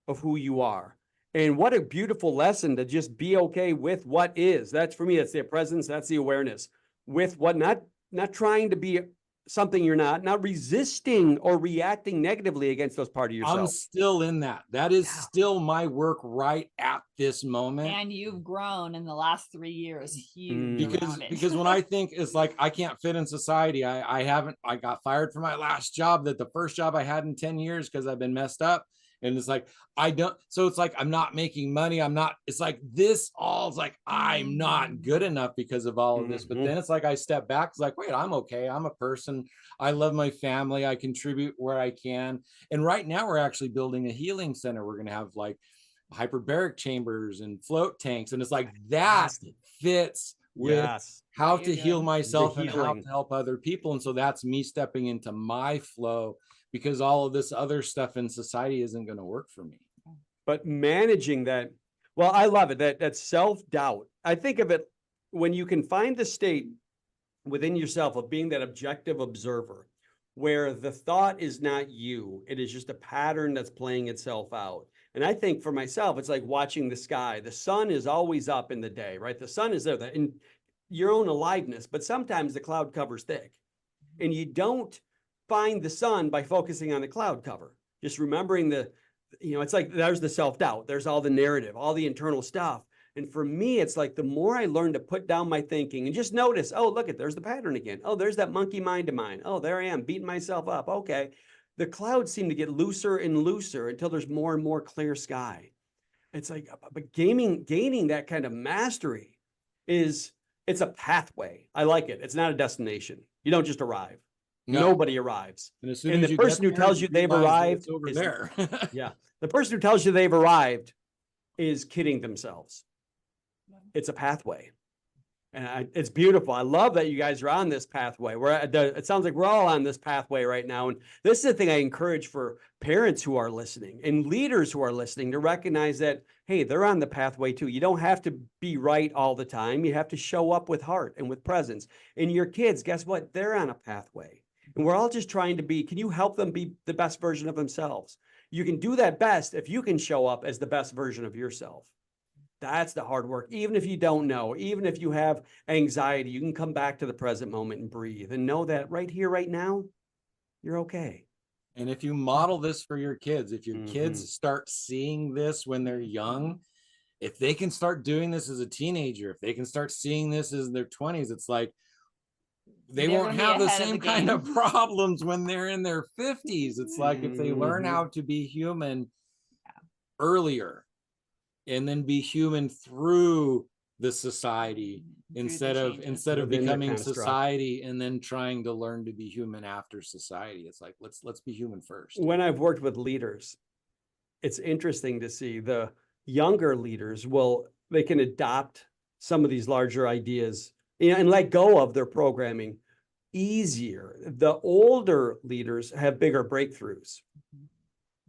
of who you are. And what a beautiful lesson to just be okay with what is. That's for me, that's the presence, that's the awareness with what, not trying to be something you're not resisting or reacting negatively against those parts of yourself. I'm still in that. That is still my work right at this moment. And you've grown in the last 3 years. Huge. Because when I think it's like I can't fit in society, I got fired from my last job, that the first job I had in 10 years, because I've been messed up. And it's like, so it's like, I'm not making money. It's like this all is like, I'm not good enough because of all of this. But then it's like, I step back. It's like, wait, I'm okay. I'm a person. I love my family. I contribute where I can. And right now we're actually building a healing center. We're going to have like hyperbaric chambers and float tanks. And it's like, that fits with how to heal myself and how to help other people. And so that's me stepping into my flow, because all of this other stuff in society isn't going to work for me. But managing that, well, I love it, that self-doubt. I think of it when you can find the state within yourself of being that objective observer, where the thought is not you, it is just a pattern that's playing itself out. And I think for myself, it's like watching the sky. The sun is always up in the day, right? The sun is there in your own aliveness, but sometimes the cloud cover's thick, and you don't find the sun by focusing on the cloud cover. Just remembering it's like, there's the self-doubt, there's all the narrative, all the internal stuff. And for me, it's like, the more I learn to put down my thinking and just notice, oh, look, there's the pattern again. Oh, there's that monkey mind of mine. Oh, there I am beating myself up. Okay. The clouds seem to get looser and looser until there's more and more clear sky. It's like, but gaining that kind of mastery it's a pathway. I like it. It's not a destination. You don't just arrive. No. Nobody arrives. And the person who tells you they've arrived over there. The person who tells you they've arrived is kidding themselves. It's a pathway. And it's beautiful. I love that you guys are on this pathway. It sounds like we're all on this pathway right now. And this is the thing I encourage for parents who are listening and leaders who are listening, to recognize that, hey, they're on the pathway too. You don't have to be right all the time. You have to show up with heart and with presence. And your kids, guess what? They're on a pathway. And we're all just trying to can you help them be the best version of themselves? You can do that best if you can show up as the best version of yourself. That's the hard work. Even if you don't know, even if you have anxiety, you can come back to the present moment and breathe and know that right here, right now, you're okay. And if you model this for your kids, if your kids start seeing this when they're young, if they can start doing this as a teenager, if they can start seeing this as in their 20s, it's like they They're won't gonna be have the ahead of same the kind of game. problems when they're in their 50s. It's like if they learn Mhm. how to be human earlier and then be human through the society Through the instead of changes. Within the becoming construct. society and then trying to learn to be human after society. It's like let's be human first. When I've worked with leaders, it's interesting to see the younger leaders they can adopt some of these larger ideas, and let go of their programming easier. The older leaders have bigger breakthroughs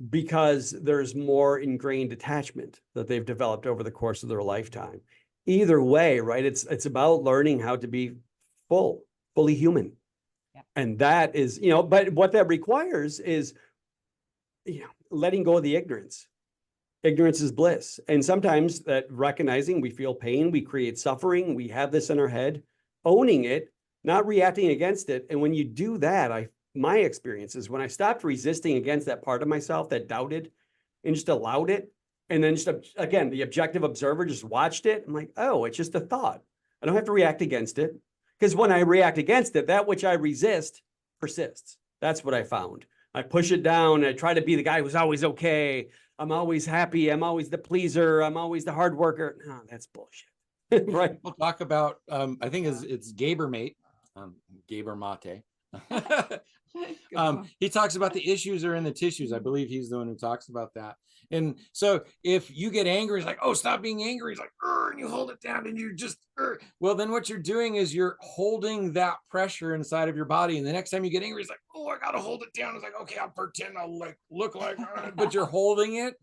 because there's more ingrained attachment that they've developed over the course of their lifetime. Either way, right? It's about learning how to be fully human. Yeah. And that is, but what that requires is, letting go of the ignorance. Ignorance is bliss. And sometimes that recognizing we feel pain, we create suffering, we have this in our head, owning it, not reacting against it. And when you do that, my experience is when I stopped resisting against that part of myself that doubted and just allowed it, and then just, again, the objective observer just watched it. I'm like, oh, it's just a thought. I don't have to react against it. Because when I react against it, that which I resist persists. That's what I found. I push it down. I try to be the guy who's always okay. I'm always happy. I'm always the pleaser. I'm always the hard worker. No, that's bullshit. Right. We'll talk about I think it's Gabermate, Gaber Mate. He talks about the issues are in the tissues. I believe he's the one who talks about that. And so if you get angry, it's like, oh, stop being angry. It's like, and you hold it down and you just, well, then what you're doing is you're holding that pressure inside of your body. And the next time you get angry, it's like, oh, I got to hold it down. It's like, okay, I'll pretend I'll look like, but you're holding it.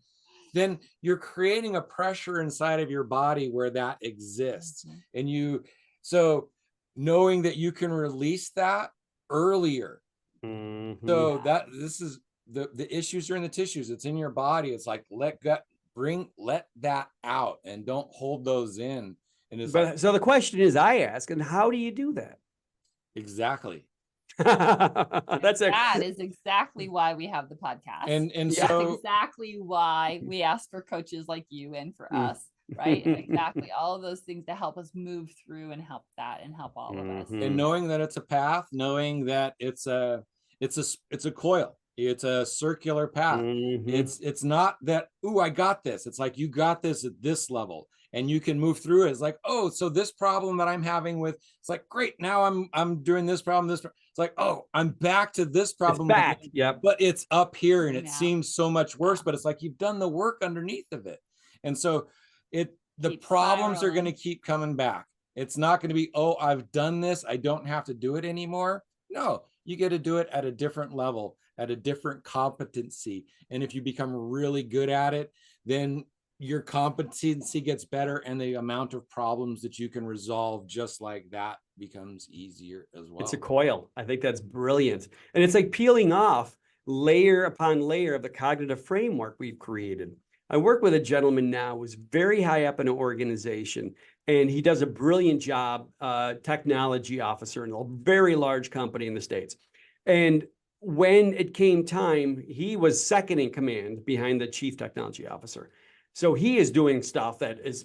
Then you're creating a pressure inside of your body where that exists. And so knowing that you can release that earlier. So that this is the issues are in the tissues. It's in your body. It's like, let that out and don't hold those in. And it's so the question is, I ask, and how do you do that? Exactly. That is exactly why we have the podcast. And that's so exactly why we ask for coaches like you and for us, right? And exactly all of those things to help us move through and help all of us. And knowing that it's a path, knowing that it's a coil. It's a circular path. It's not that, ooh, I got this. It's like, you got this at this level and you can move through it. It's like, oh, so this problem that I'm having with, it's like, great. Now I'm doing this problem. It's like, oh, I'm back to this problem. It's back. Yep. But it's up here and it seems so much worse, but it's like, you've done the work underneath of it. And so the problems are going to keep coming back. It's not going to be, oh, I've done this, I don't have to do it anymore. No, you get to do it at a different level, at a different competency. And if you become really good at it, then your competency gets better and the amount of problems that you can resolve just like that becomes easier as well. It's a coil. I think that's brilliant. And it's like peeling off layer upon layer of the cognitive framework we've created. I work with a gentleman now who's very high up in an organization, and he does a brilliant job, technology officer in a very large company in the States. And when it came time, he was second in command behind the chief technology officer. So he is doing stuff that is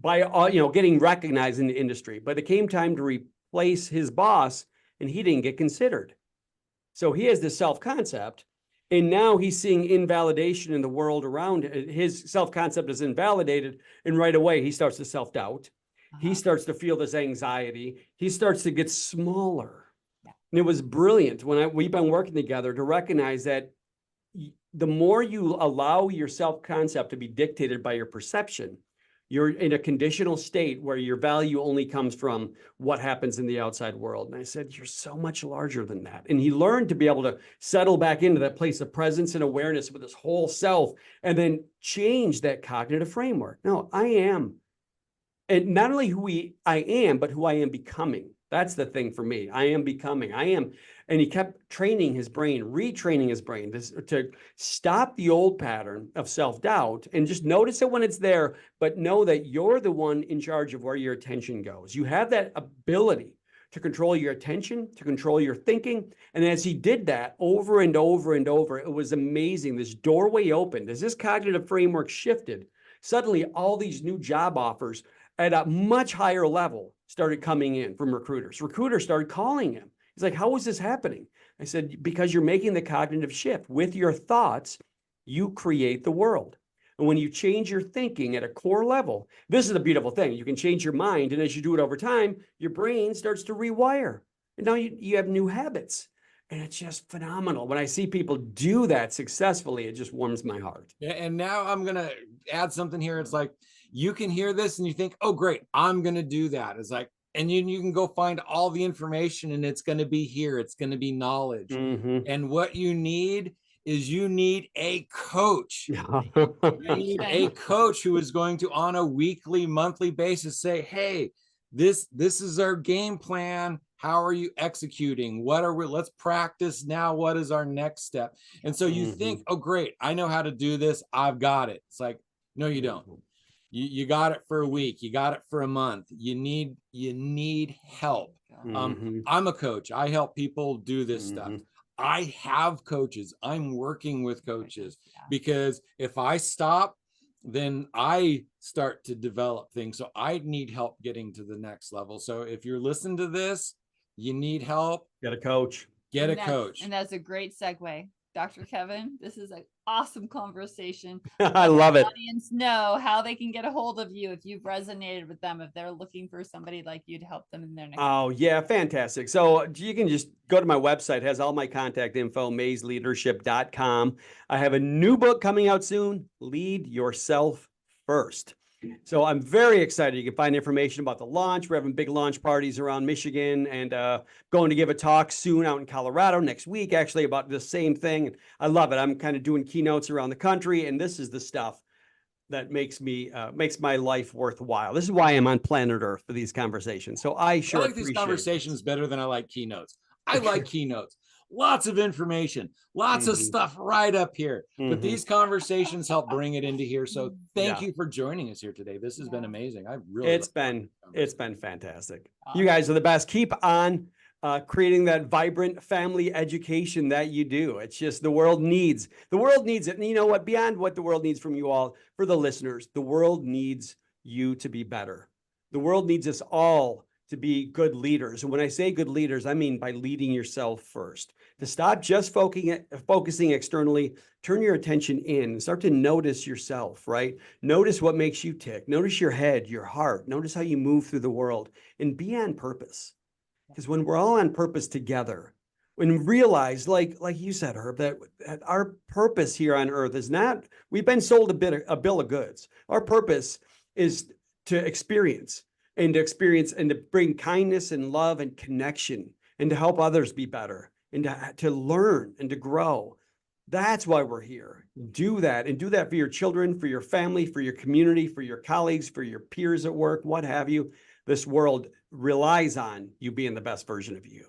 getting recognized in the industry, but it came time to replace his boss and he didn't get considered. So he has this self-concept, and now he's seeing invalidation in the world around it. His self-concept is invalidated, and right away he starts to self-doubt. He starts to feel this anxiety. He starts to get smaller. And it was brilliant when we've been working together to recognize that the more you allow your self-concept to be dictated by your perception, you're in a conditional state where your value only comes from what happens in the outside world. And I said, you're so much larger than that. And he learned to be able to settle back into that place of presence and awareness with his whole self, and then change that cognitive framework. No, I am. And not only who I am, but who I am becoming. That's the thing for me. I am becoming. I am. And he kept training his brain, retraining his brain to stop the old pattern of self-doubt and just notice it when it's there, but know that you're the one in charge of where your attention goes. You have that ability to control your attention, to control your thinking. And as he did that over and over and over, it was amazing. This doorway opened as this cognitive framework shifted Suddenly, all these new job offers at a much higher level started coming in from recruiters. Recruiters started calling him. He's like, how is this happening? I said, because you're making the cognitive shift. With your thoughts, you create the world. And when you change your thinking at a core level, this is the beautiful thing. You can change your mind. And as you do it over time, your brain starts to rewire. And now you have new habits. And it's just phenomenal. When I see people do that successfully, it just warms my heart. Yeah, and now I'm going to add something here. It's like, you can hear this and you think, oh, great, I'm going to do that. It's like, and you can go find all the information and it's going to be here. It's going to be knowledge. Mm-hmm. And what you need is you need a coach. You need a coach who is going to, on a weekly, monthly basis, say, hey, this is our game plan. How are you executing? What are we? Let's practice now. What is our next step? And so you think, oh, great, I know how to do this. I've got it. It's like, no, you don't. You got it for a week. You got it for a month. You need help. I'm a coach. I help people do this stuff. I have coaches. I'm working with coaches because if I stop, then I start to develop things. So I need help getting to the next level. So if you're listening to this, you need help. Get a coach. Get a coach. And that's a great segue. Dr. Kevin, this is an awesome conversation. I love it. Audience know how they can get a hold of you if you've resonated with them, if they're looking for somebody like you to help them in their next. Oh, yeah, fantastic. So you can just go to my website, it has all my contact info, maysleadership.com. I have a new book coming out soon, Lead Yourself First. So I'm very excited. You can find information about the launch. We're having big launch parties around Michigan and going to give a talk soon out in Colorado next week, actually, about the same thing. I love it. I'm kind of doing keynotes around the country, and this is the stuff that makes my life worthwhile. This is why I'm on planet Earth for these conversations. So I sure like these conversations better than I like keynotes. I like keynotes. Lots of information, lots of stuff right up here. But these conversations help bring it into here. So thank you for joining us here today. This has been amazing. I really it's been fantastic. You guys are the best. Keep on creating that vibrant family education that you do. It's just the world needs it. And you know what? Beyond what the world needs from you all, for the listeners, the world needs you to be better. The world needs us all to be good leaders. And when I say good leaders, I mean by leading yourself first. To stop just focusing externally, turn your attention in and start to notice yourself, right? Notice what makes you tick. Notice your head, your heart. Notice how you move through the world and be on purpose. Because when we're all on purpose together, when we realize, like you said, Herb, that our purpose here on earth is not, we've been sold a bill of goods. Our purpose is to experience and to bring kindness and love and connection and to help others be better and to learn and to grow. That's why we're here. Do that, and do that for your children, for your family, for your community, for your colleagues, for your peers at work, what have you. This world relies on you being the best version of you.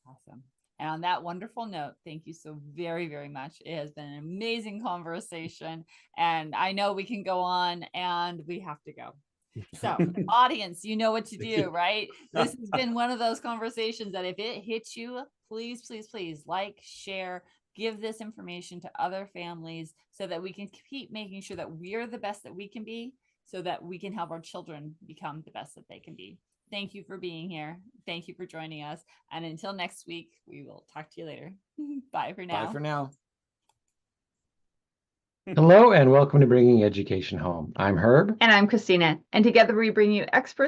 Awesome. And on that wonderful note, thank you so very, very much. It has been an amazing conversation. And I know we can go on and we have to go. So audience, you know what to do, right? This has been one of those conversations that if it hits you, please, please, please like, share, give this information to other families so that we can keep making sure that we're the best that we can be so that we can help our children become the best that they can be. Thank you for being here. Thank you for joining us. And until next week, we will talk to you later. Bye for now. Bye for now. Hello and welcome to Bringing Education Home. I'm Herb. And I'm Christina. And together we bring you experts